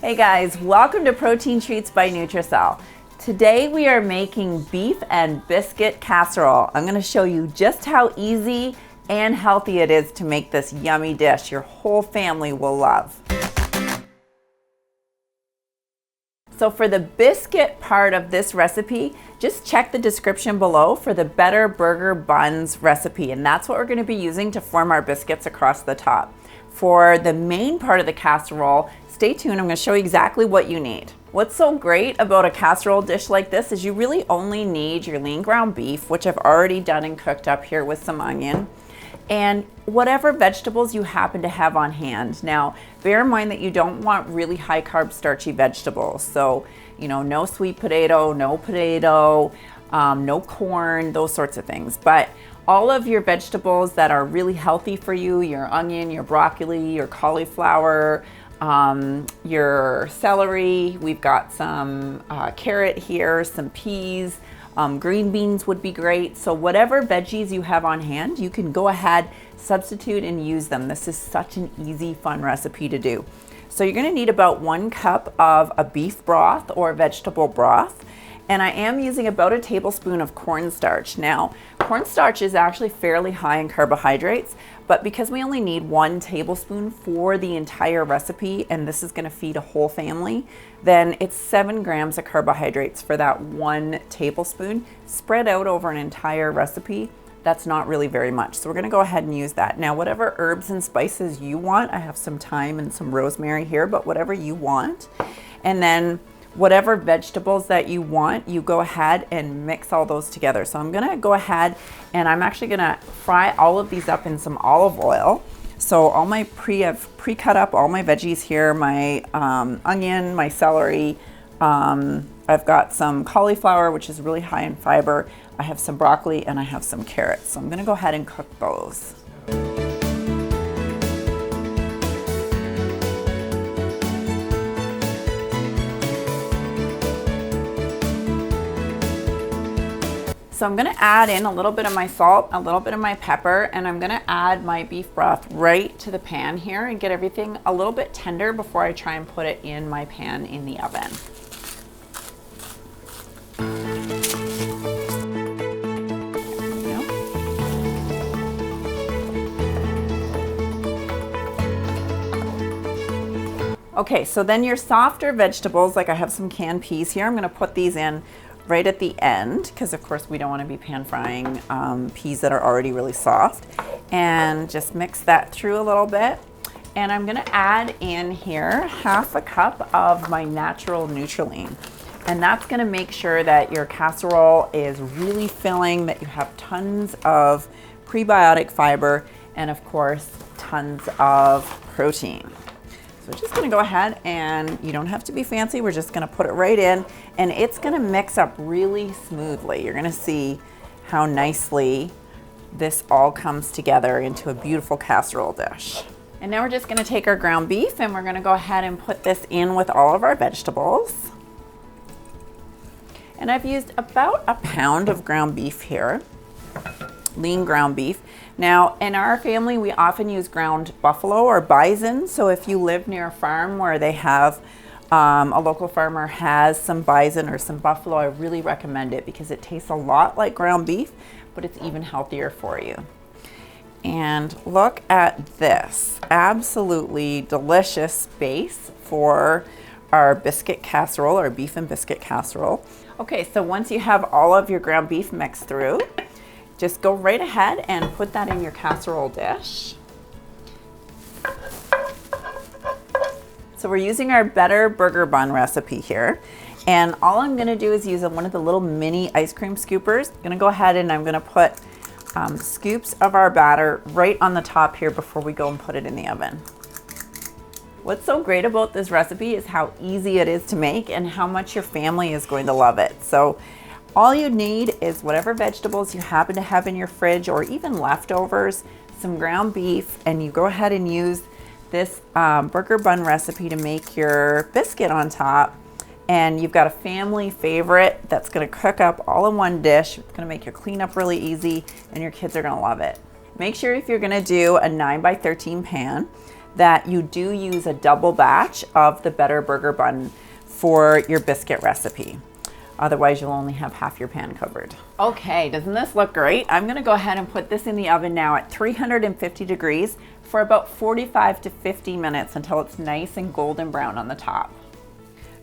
Hey guys, welcome to Protein Treats by Nutricel. Today we are making beef and biscuit casserole. I'm going to show you just how easy and healthy it is to make this yummy dish your whole family will love. So for the biscuit part of this recipe, just check the description below for the Better Burger Buns recipe, and that's what we're going to be using to form our biscuits across the top. For the main part of the casserole, stay tuned, I'm going to show you exactly what you need. What's so great about a casserole dish like this is you really only need your lean ground beef, which I've already done and cooked up here with some onion, and whatever vegetables you happen to have on hand. Now, bear in mind that you don't want really high carb starchy vegetables. So, no sweet potato, no corn, those sorts of things. But all of your vegetables that are really healthy for you, your onion, your broccoli, your cauliflower, your celery, we've got some carrot here, some peas, green beans would be great. So whatever veggies you have on hand, you can go ahead, substitute and use them. This is such an easy, fun recipe to do. So you're gonna need about 1 cup of a beef broth or vegetable broth. And I am using about a tablespoon of cornstarch. Now, cornstarch is actually fairly high in carbohydrates, but because we only need 1 tablespoon for the entire recipe, and this is gonna feed a whole family, then it's 7 grams of carbohydrates for that 1 tablespoon. Spread out over an entire recipe, that's not really very much. So we're gonna go ahead and use that. Now, whatever herbs and spices you want, I have some thyme and some rosemary here, but whatever you want. And then whatever vegetables that you want, you go ahead and mix all those together. So I'm gonna go ahead and I'm actually gonna fry all of these up in some olive oil. So I've pre-cut up all my veggies here, my onion, my celery. I've got some cauliflower, which is really high in fiber. I have some broccoli and I have some carrots. So I'm gonna go ahead and cook those. So I'm gonna add in a little bit of my salt, a little bit of my pepper, and I'm gonna add my beef broth right to the pan here and get everything a little bit tender before I try and put it in my pan in the oven. Okay, so then your softer vegetables, like I have some canned peas here, I'm gonna put these in right at the end, because of course we don't want to be pan frying peas that are already really soft. And just mix that through a little bit. And I'm gonna add in here 1/2 cup of my natural Nutrilene. And that's gonna make sure that your casserole is really filling, that you have tons of prebiotic fiber, and of course, tons of protein. So we're just gonna go ahead, and you don't have to be fancy, we're just gonna put it right in, and it's gonna mix up really smoothly. You're gonna see how nicely this all comes together into a beautiful casserole dish. And now we're just gonna take our ground beef and we're gonna go ahead and put this in with all of our vegetables. And I've used about a pound of ground beef here, lean ground beef. Now, in our family, we often use ground buffalo or bison. So if you live near a farm where they have, a local farmer has some bison or some buffalo, I really recommend it because it tastes a lot like ground beef, but it's even healthier for you. And look at this, absolutely delicious base for our biscuit casserole, our beef and biscuit casserole. Okay, so once you have all of your ground beef mixed through, just go right ahead and put that in your casserole dish. So we're using our Better Burger Bun recipe here. And all I'm gonna do is use one of the little mini ice cream scoopers. I'm gonna go ahead and I'm gonna put scoops of our batter right on the top here before we go and put it in the oven. What's so great about this recipe is how easy it is to make and how much your family is going to love it. So all you need is whatever vegetables you happen to have in your fridge or even leftovers, some ground beef, and you go ahead and use this burger bun recipe to make your biscuit on top. And you've got a family favorite that's gonna cook up all in one dish. It's gonna make your cleanup really easy and your kids are gonna love it. Make sure if you're gonna do a 9 by 13 pan that you do use a double batch of the Better Burger Bun for your biscuit recipe. Otherwise, you'll only have half your pan covered. Okay, doesn't this look great? I'm gonna go ahead and put this in the oven now at 350 degrees for about 45 to 50 minutes until it's nice and golden brown on the top.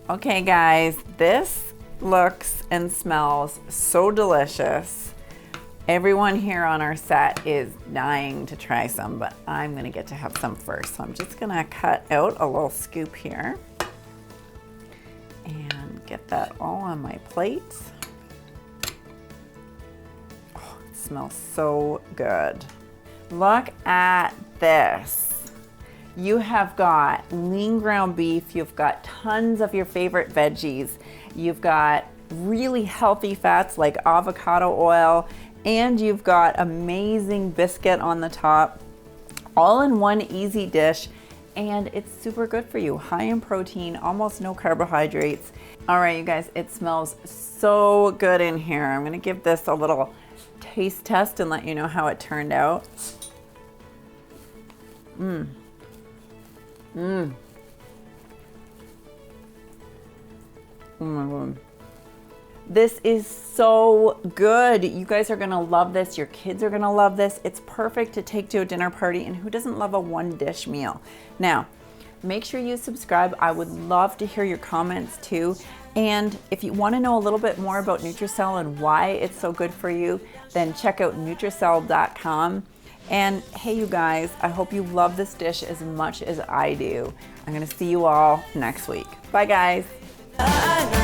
Okay guys, this looks and smells so delicious. Everyone here on our set is dying to try some, but I'm gonna get to have some first. So I'm just gonna cut out a little scoop here and get that all on my plate. Oh, it smells so good. Look at this. You have got lean ground beef, you've got tons of your favorite veggies, you've got really healthy fats like avocado oil, and you've got amazing biscuit on the top, all in one easy dish. And it's super good for you. High in protein, almost no carbohydrates. All right, you guys, it smells so good in here. I'm gonna give this a little taste test and let you know how it turned out. Oh my God. This is so good. You guys are gonna love this. Your kids are gonna love this. It's perfect to take to a dinner party, and who doesn't love a one dish meal? Now, make sure you subscribe. I would love to hear your comments too. And if you wanna know a little bit more about Nutricel and why it's so good for you, then check out Nutricel.com. And hey, you guys, I hope you love this dish as much as I do. I'm gonna see you all next week. Bye guys.